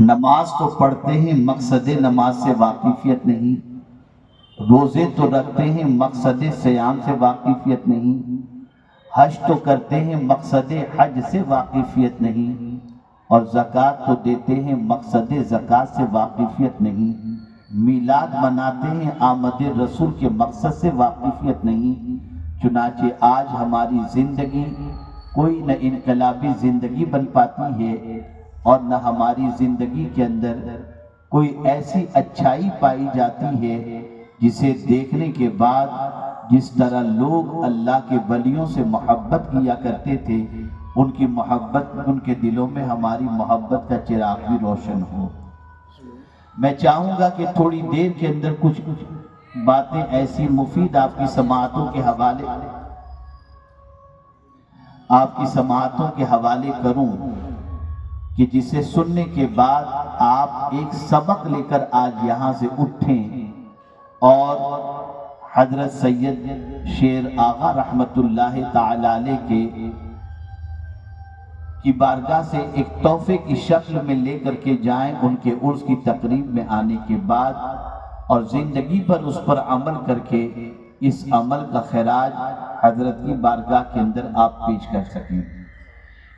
نماز تو پڑھتے ہیں مقصد نماز سے واقفیت نہیں، روزے تو رکھتے ہیں مقصد صیام سے واقفیت نہیں، حج تو کرتے ہیں مقصد حج سے واقفیت نہیں، اور زکوٰۃ تو دیتے ہیں مقصد زکوٰۃ سے واقفیت نہیں، میلاد مناتے ہیں آمد رسول کے مقصد سے واقفیت نہیں۔ چنانچہ آج ہماری زندگی کوئی نہ انقلابی زندگی بن پاتی ہے اور نہ ہماری زندگی کے اندر کوئی ایسی اچھائی پائی جاتی ہے جسے دیکھنے کے بعد جس طرح لوگ اللہ کے ولیوں سے محبت کیا کرتے تھے ان کی محبت، ان کے دلوں میں ہماری محبت کا چراغ بھی روشن ہو۔ میں چاہوں گا کہ تھوڑی دیر کے اندر کچھ باتیں ایسی مفید آپ کی سماعتوں کے حوالے کروں کہ جسے سننے کے بعد آپ ایک سبق لے کر آج یہاں سے اٹھیں اور حضرت سید شیر آغا رحمت اللہ تعالی علیہ کی بارگاہ سے ایک تحفے کی شکل میں لے کر کے جائیں ان کے عرس کی تقریب میں آنے کے بعد، اور زندگی پر اس پر عمل کر کے اس عمل کا خراج حضرت کی بارگاہ کے اندر آپ پیش کر سکیں۔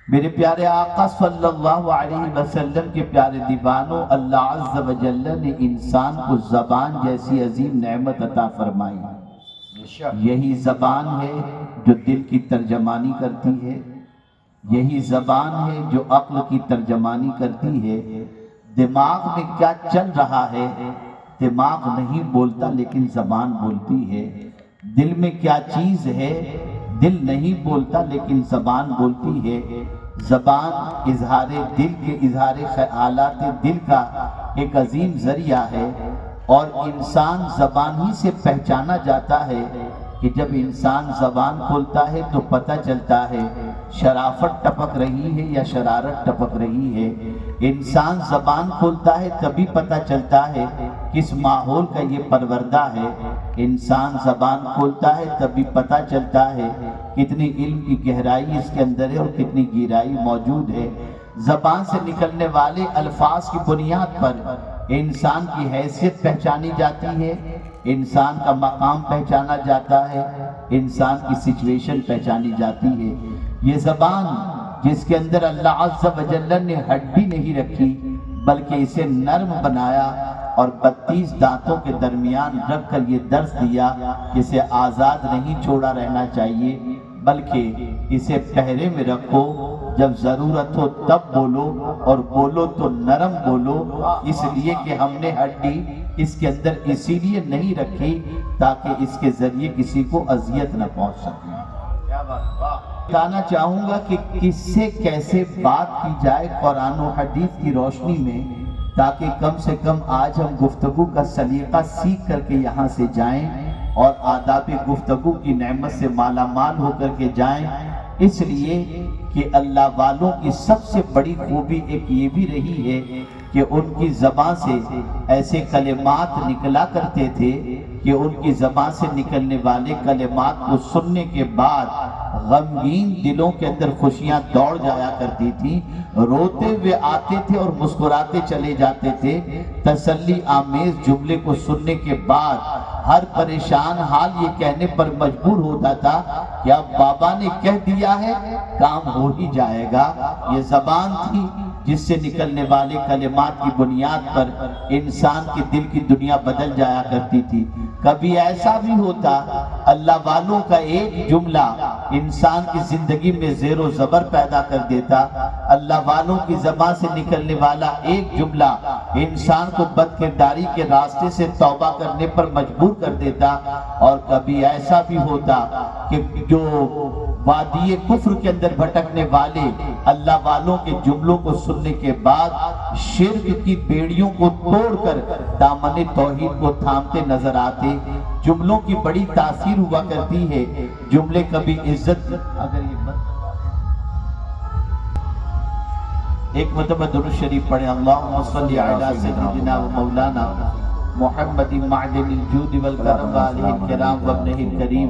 میرے پیارے آقا صلی اللہ علیہ وسلم کے پیارے دیوانوں، اللہ عز و جل نے انسان کو زبان جیسی عظیم نعمت عطا فرمائی۔ یہی زبان ہے جو دل کی ترجمانی کرتی ہے، یہی زبان ہے جو عقل کی ترجمانی کرتی ہے۔ دماغ میں کیا چل رہا ہے دماغ نہیں بولتا لیکن زبان بولتی ہے، دل میں کیا چیز ہے دل نہیں بولتا لیکن زبان بولتی ہے۔ زبان اظہار دل کے اظہار خیالات دل کا ایک عظیم ذریعہ ہے، اور انسان زبان ہی سے پہچانا جاتا ہے کہ جب انسان زبان کھولتا ہے تو پتہ چلتا ہے شرافت ٹپک رہی ہے یا شرارت ٹپک رہی ہے۔ انسان زبان کھولتا ہے تبھی پتہ چلتا ہے کس ماحول کا یہ پروردہ ہے۔ انسان زبان کھولتا ہے تبھی پتہ چلتا ہے کتنی علم کی گہرائی اس کے اندر ہے اور کتنی گہرائی موجود ہے۔ زبان سے نکلنے والے الفاظ کی بنیاد پر انسان کی حیثیت پہچانی جاتی ہے، انسان کا مقام پہچانا جاتا ہے، انسان کی سچویشن پہچانی جاتی ہے۔ یہ زبان جس کے اندر اللہ عز و جل نے ہڈی نہیں رکھی بلکہ اسے نرم بنایا اور 32 دانتوں کے درمیان رکھ کر یہ درس دیا کہ اسے آزاد نہیں چھوڑا رہنا چاہیے بلکہ اسے پہرے میں رکھو، جب ضرورت ہو تب بولو اور بولو تو نرم بولو، اس لیے کہ ہم نے ہڈی اس کے اندر اسی لیے نہیں رکھی تاکہ اس کے ذریعے کسی کو اذیت نہ پہنچ سکے۔ بتانا چاہوں گا کہ کس سے کیسے بات کی جائے قرآن و حدیث کی روشنی میں، تاکہ کم سے کم آج ہم گفتگو کا سلیقہ سیکھ کر کے یہاں سے جائیں اور آداب گفتگو کی نعمت سے مالا مال ہو کر کے جائیں۔ اس لیے کہ اللہ والوں کی سب سے بڑی خوبی ایک یہ بھی رہی ہے کہ ان کی زبان سے ایسے کلمات نکلا کرتے تھے کہ ان کی زبان سے نکلنے والے کلمات کو سننے کے بعد غمگین دلوں کے اندر خوشیاں دوڑ جایا کرتی تھی، روتے ہوئے آتے تھے اور مسکراتے چلے جاتے تھے۔ تسلی آمیز جملے کو سننے کے بعد ہر پریشان حال یہ کہنے پر مجبور ہوتا تھا کہ اب بابا نے کہہ دیا ہے کام ہو ہی جائے گا۔ یہ زبان تھی جس سے نکلنے والے کلمات کی بنیاد پر انسان کے دل کی دنیا بدل جایا کرتی تھی۔ کبھی ایسا بھی ہوتا اللہ والوں کا ایک جملہ انسان کی زندگی میں زیر و زبر پیدا کر دیتا، اللہ والوں کی زبان سے نکلنے والا ایک جملہ انسان کو بد کرداری کے راستے سے توبہ کرنے پر مجبور کر دیتا، اور کبھی ایسا بھی ہوتا کہ جو وادی کفر کے اندر بھٹکنے والے اللہ والوں کے جملوں کو سننے کے بعد شرک کی بیڑیوں کو توڑ کر دامن توحید کو تھامتے نظر آتے۔ جملوں کی بڑی تاثیر ہوا کرتی ہے، جملے کبھی عزت اگر یہ ایک مرتبہ درود شریف پڑھیں، اللہم صلی علی سیدنا و مولانا محمد معدن الجود والکرم وآلہ الکرام وابنہ الکریم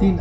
3